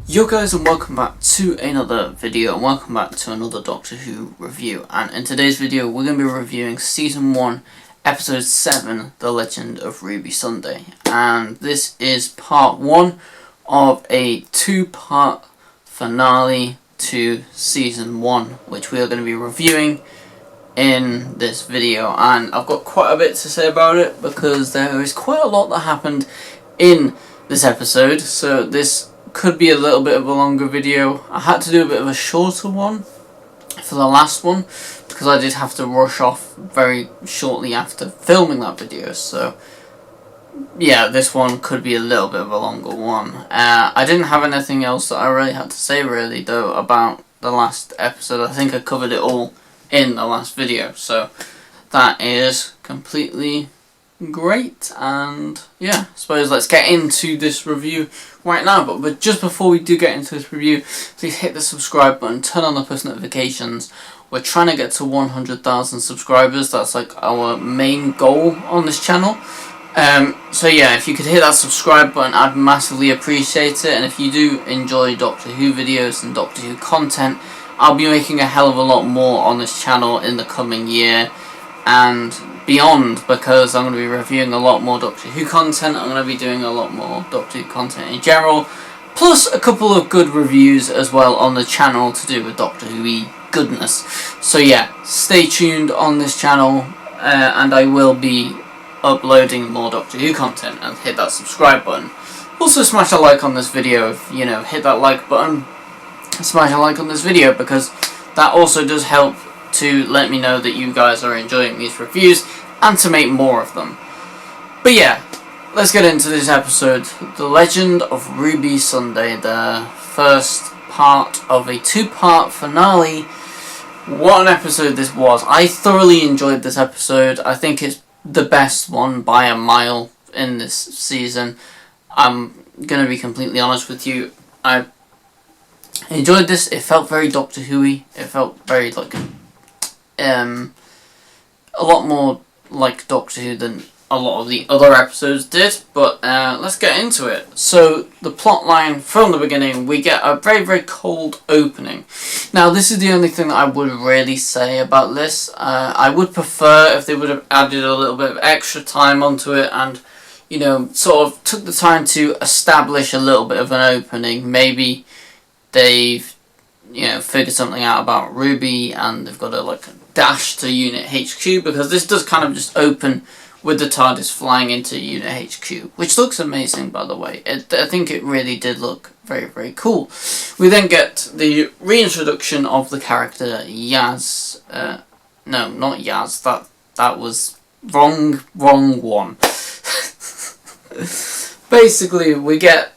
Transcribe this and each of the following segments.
Yo guys, and welcome back to another video, and welcome back to another Doctor Who review. And in today's video we're going to be reviewing Season 1, Episode 7, The Legend of Ruby Sunday. And this is part 1 of a 2-part finale to Season 1, which we are going to be reviewing in this video. And I've got quite a bit to say about it, because there is quite a lot that happened in this episode, so this could be a little bit of a longer video. I had to do a bit of a shorter one for the last one because I did have to rush off very shortly after filming that video, so yeah, this one could be a little bit of a longer one. I didn't have anything else that I really had to say really though about the last episode. I think I covered it all in the last video, so that is completely great. And yeah, I suppose let's get into this review right now. But just before we do get into this review, please hit the subscribe button, turn on the post notifications. We're trying to get to 100,000 subscribers. That's like our main goal on this channel. So yeah, if you could hit that subscribe button, I'd massively appreciate it. And if you do enjoy Doctor Who videos and Doctor Who content, I'll be making a hell of a lot more on this channel in the coming year and beyond, because I'm going to be reviewing a lot more Doctor Who content. I'm going to be doing a lot more Doctor Who content in general, plus a couple of good reviews as well on the channel to do with Doctor Who-y goodness. So yeah, stay tuned on this channel, and I will be uploading more Doctor Who content, and hit that subscribe button. Also smash a like on this video, hit that like button, smash a like on this video, because that also does help to let me know that you guys are enjoying these reviews and to make more of them. But yeah, let's get into this episode, The Legend of Ruby Sunday, the first part of a 2-part finale. What an episode this was. I thoroughly enjoyed this episode. I think it's the best one by a mile in this season. I'm going to be completely honest with you. I enjoyed this. It felt very Doctor Who-y. It felt very a lot more like Doctor Who than a lot of the other episodes did, but let's get into it. So the plot line from the beginning, we get a very, very cold opening. Now this is the only thing that I would really say about this. I would prefer if they would have added a little bit of extra time onto it and sort of took the time to establish a little bit of an opening. Maybe they've figured something out about Ruby and they've got to dash to Unit HQ, because this does kind of just open with the TARDIS flying into Unit HQ, which looks amazing, by the way. I think it really did look very, very cool. We then get the reintroduction of the character Yaz. No, not Yaz. That was wrong one. Basically, we get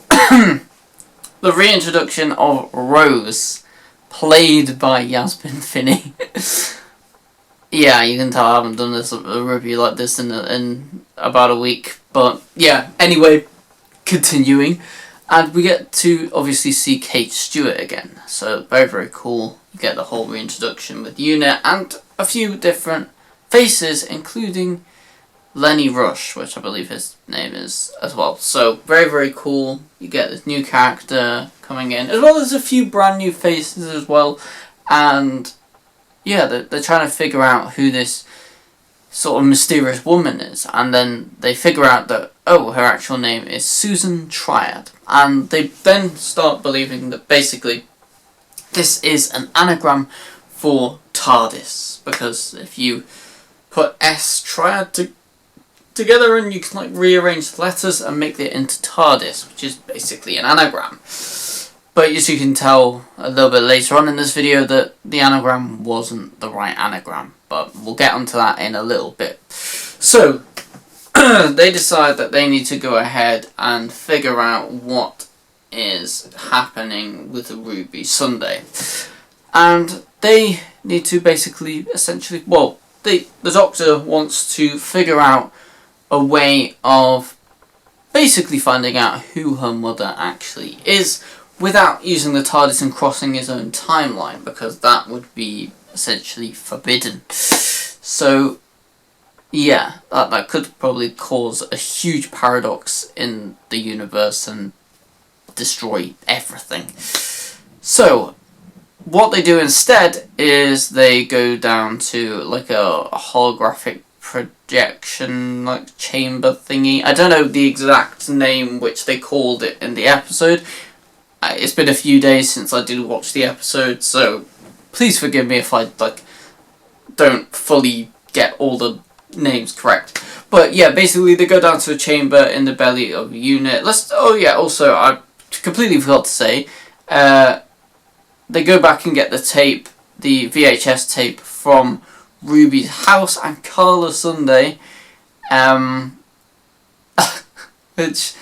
the reintroduction of Rose, played by Yasmin Finney. Yeah, you can tell I haven't done this a review like this in about a week. But yeah, anyway, continuing. And we get to obviously see Kate Stewart again. So very, very cool. You get the whole reintroduction with Unit and a few different faces, including Lenny Rush, which I believe his name is as well. So very, very cool. You get this new character coming in, as well as a few brand new faces as well. And yeah, they're trying to figure out who this sort of mysterious woman is. And then they figure out that, oh, her actual name is Susan Triad. And they then start believing that basically this is an anagram for TARDIS. Because if you put S Triad together and you can rearrange the letters and make it into TARDIS, which is basically an anagram. But as you can tell a little bit later on in this video that the anagram wasn't the right anagram, but we'll get onto that in a little bit. So they decide that they need to go ahead and figure out what is happening with the Ruby Sunday, and they need to basically the Doctor wants to figure out a way of basically finding out who her mother actually is without using the TARDIS and crossing his own timeline, because that would be essentially forbidden. So yeah, that could probably cause a huge paradox in the universe, and destroy everything. So what they do instead is they go down to like a holographic projection like chamber thingy. I don't know the exact name which they called it in the episode. It's been a few days since I did watch the episode, so please forgive me if I don't fully get all the names correct. But yeah, basically they go down to a chamber in the belly of Unit. Also I completely forgot to say, they go back and get the tape, the VHS tape from Ruby's house, and Carla Sunday, which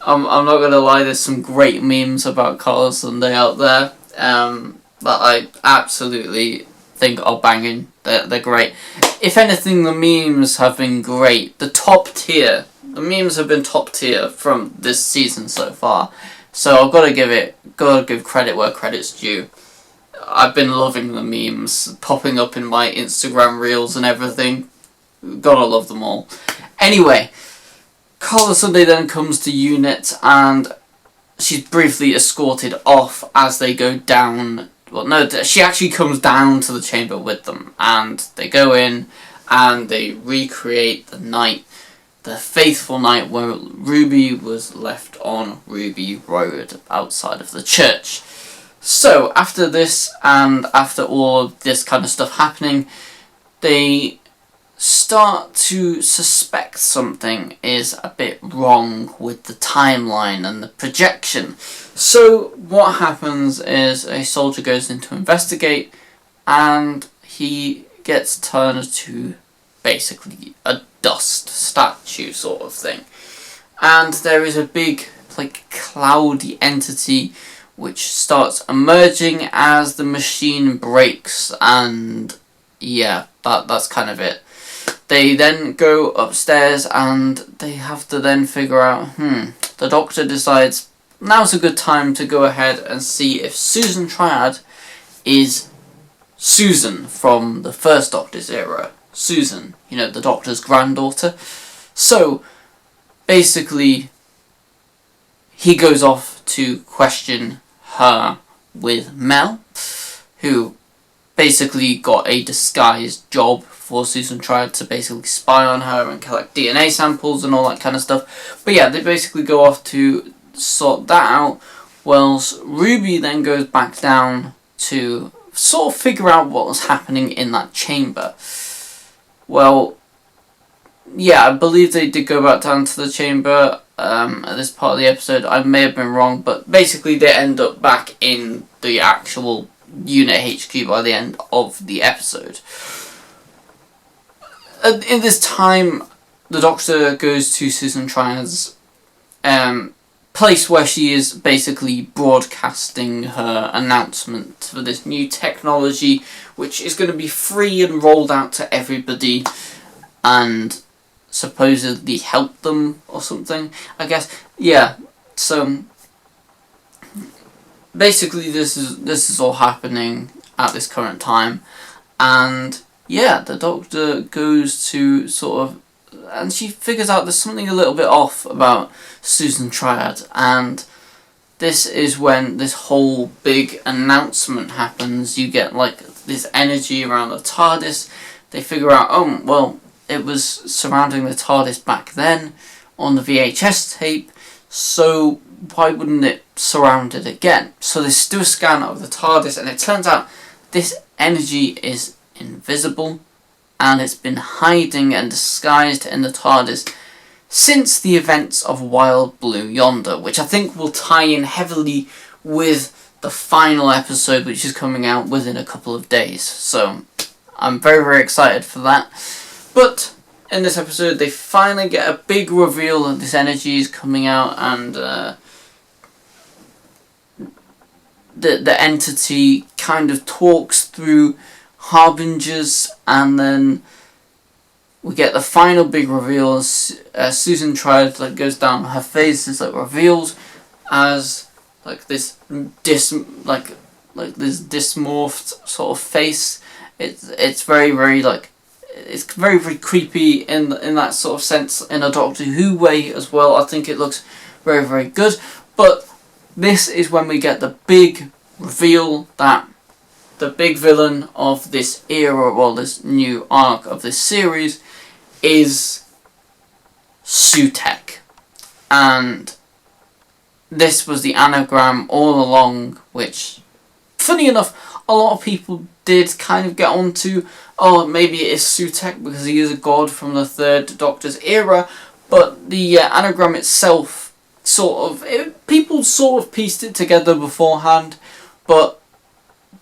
I'm not gonna lie, there's some great memes about Carla Sunday out there, that I absolutely think are banging. They're great. If anything, the memes have been great. The memes have been top tier from this season so far. So I've got to give credit where credit's due. I've been loving the memes popping up in my Instagram reels and everything. Gotta love them all. Anyway, Carla Sunday then comes to Unit and she's briefly escorted off as they go down. Well, no, she actually comes down to the chamber with them, and they go in and they recreate the fateful night where Ruby was left on Ruby Road outside of the church. So after this, and after all of this kind of stuff happening, they start to suspect something is a bit wrong with the timeline and the projection. So what happens is a soldier goes in to investigate, and he gets turned to basically a dust statue sort of thing. And there is a big, like, cloudy entity which starts emerging as the machine breaks, and yeah, that's kind of it. They then go upstairs and they have to then figure out, the Doctor decides now's a good time to go ahead and see if Susan Triad is Susan from the first Doctor's era. Susan, the Doctor's granddaughter. So, basically, he goes off to question her with Mel, who basically got a disguised job for Susan Triad to basically spy on her and collect DNA samples and all that kind of stuff. But yeah, they basically go off to sort that out, whilst Ruby then goes back down to sort of figure out what was happening in that chamber. Well, yeah, I believe they did go back down to the chamber at this part of the episode. I may have been wrong, but basically they end up back in the actual Unit HQ by the end of the episode. In this time, the Doctor goes to Susan Triad's place where she is basically broadcasting her announcement for this new technology, which is going to be free and rolled out to everybody and supposedly help them or something, I guess. Yeah, so basically this is all happening at this current time, and yeah, the Doctor goes to sort of, and she figures out there's something a little bit off about Susan Triad, and this is when this whole big announcement happens. You get like this energy around the TARDIS. They figure out, oh, well, it was surrounding the TARDIS back then on the VHS tape, so why wouldn't it surround it again? So they do a scan of the TARDIS, and it turns out this energy is invisible, and it's been hiding and disguised in the TARDIS since the events of Wild Blue Yonder, which I think will tie in heavily with the final episode, which is coming out within a couple of days. So I'm very, very excited for that. But in this episode, they finally get a big reveal that this energy is coming out, and the entity kind of talks through harbingers, and then we get the final big reveal. Susan Triad goes down, her face is revealed as this this dysmorphed sort of face. It's very, very it's very, very creepy in that sort of sense, in a Doctor Who way as well. I think it looks very, very good. But this is when we get the big reveal that the big villain of this era, or this new arc of this series, is Sutekh. And this was the anagram all along, which, funny enough, a lot of people did kind of get onto, oh, maybe it is Sutekh because he is a god from the Third Doctor's era, but the anagram itself, people sort of pieced it together beforehand, but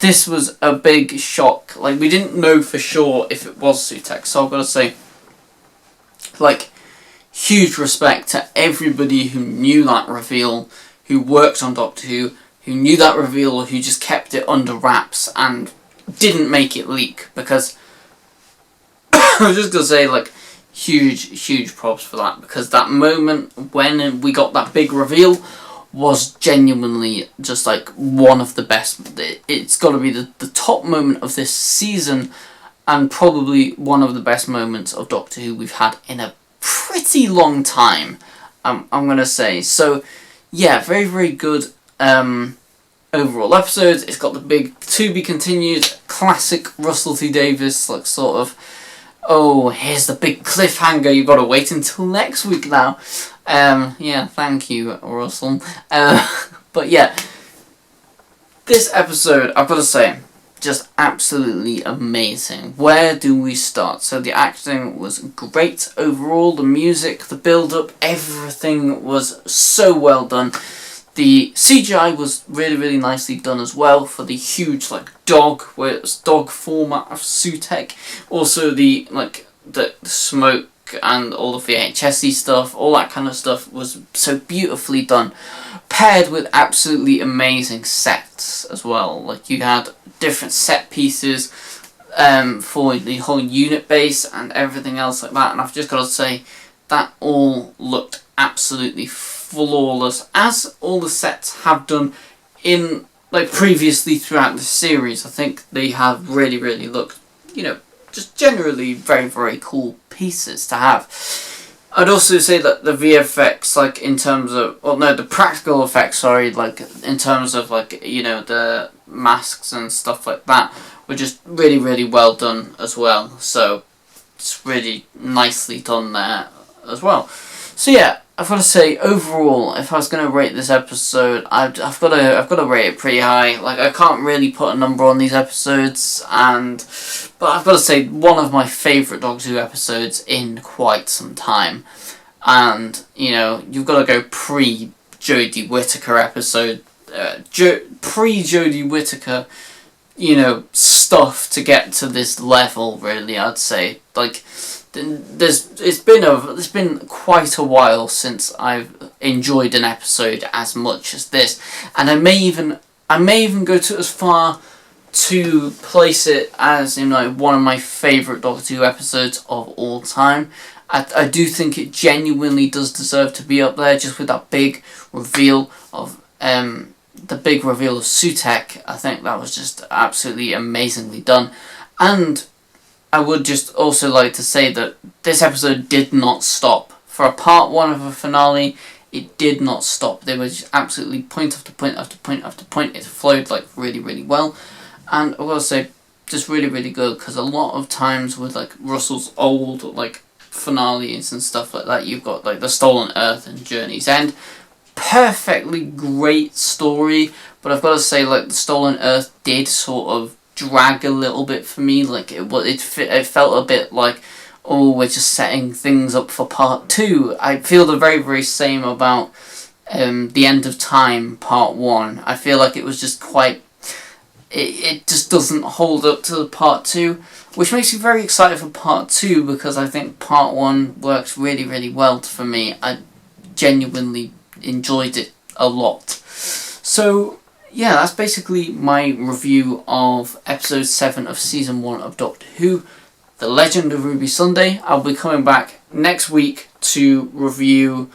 this was a big shock. Like, we didn't know for sure if it was Sutekh, so I've got to say, like, huge respect to everybody who knew that reveal, who worked on Doctor Who knew that reveal, who just kept it under wraps and didn't make it leak, because I was just going to say, like, huge props for that, because that moment when we got that big reveal was genuinely just like one of the best. It's got to be the top moment of this season, and probably one of the best moments of Doctor Who we've had in a pretty long time, I'm going to say. So yeah, very good overall episodes. It's got the big to be continued classic Russell T Davies, like, sort of, oh, here's the big cliffhanger, you've got to wait until next week now. Yeah, thank you, Russell. But yeah, this episode, I've got to say, just absolutely amazing. Where do we start? So the acting was great overall, the music, the build-up, everything was so well done. The CGI was really nicely done as well for the huge, like, dog format of Sutekh. Also the smoke and all the VHS-y stuff, all that kind of stuff was so beautifully done. Paired with absolutely amazing sets as well. Like, you had different set pieces for the whole unit base and everything else like that. And I've just got to say, that all looked absolutely flawless, as all the sets have done in, like, previously throughout the series. I think they have really looked, you know, just generally very cool pieces to have. I'd also say that the VFX, like, in terms of, well, no, the practical effects, sorry, like, in terms of, like, you know, the masks and stuff like that, were just really well done as well. So it's really nicely done there as well. So yeah, I've got to say, overall, if I was going to rate this episode, I've got to rate it pretty high. Like, I can't really put a number on these episodes, but I've got to say, one of my favourite Doctor Who episodes in quite some time. And, you know, you've got to go pre-Jodie Whittaker episode, pre-Jodie Whittaker, you know, stuff to get to this level, really, I'd say. Like, it's been quite a while since I've enjoyed an episode as much as this, and I may even go to as far to place it as, you know, one of my favourite Doctor Who episodes of all time. I do think it genuinely does deserve to be up there, just with that big reveal of Sutekh. I think that was just absolutely amazingly done. And I would just also like to say that this episode did not stop. For a part one of a finale, it did not stop. They were just absolutely point after point after point after point. It flowed, like, really well. And I will say, just really good, because a lot of times with, like, Russell's old, like, finales and stuff like that, you've got, like, The Stolen Earth and Journey's End. Perfectly great story, but I've got to say, like, The Stolen Earth did sort of drag a little bit for me. Like, it felt a bit like, oh, we're just setting things up for part 2. I feel the very same about The End of Time part 1. I feel like it was just quite, it just doesn't hold up to the part 2, which makes me very excited for part 2, because I think part 1 works really well for me. I genuinely enjoyed it a lot. So yeah, that's basically my review of episode 7 of season 1 of Doctor Who, The Legend of Ruby Sunday. I'll be coming back next week to review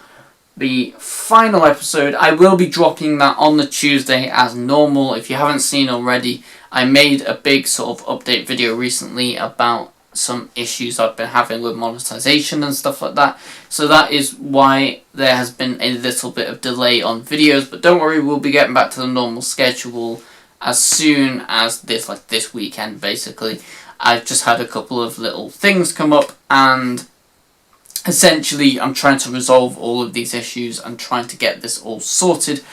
the final episode. I will be dropping that on the Tuesday as normal. If you haven't seen already, I made a big sort of update video recently about some issues I've been having with monetization and stuff like that. So that is why there has been a little bit of delay on videos, but don't worry, we'll be getting back to the normal schedule as soon as this weekend basically. I've just had a couple of little things come up, and essentially I'm trying to resolve all of these issues and trying to get this all sorted.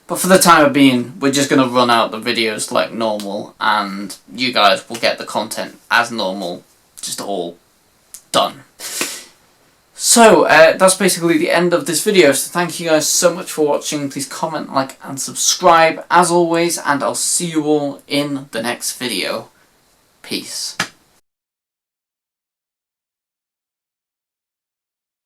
But for the time being, we're just going to run out the videos like normal, and you guys will get the content as normal, just all done. So, that's basically the end of this video, so thank you guys so much for watching. Please comment, like, and subscribe, as always, and I'll see you all in the next video. Peace.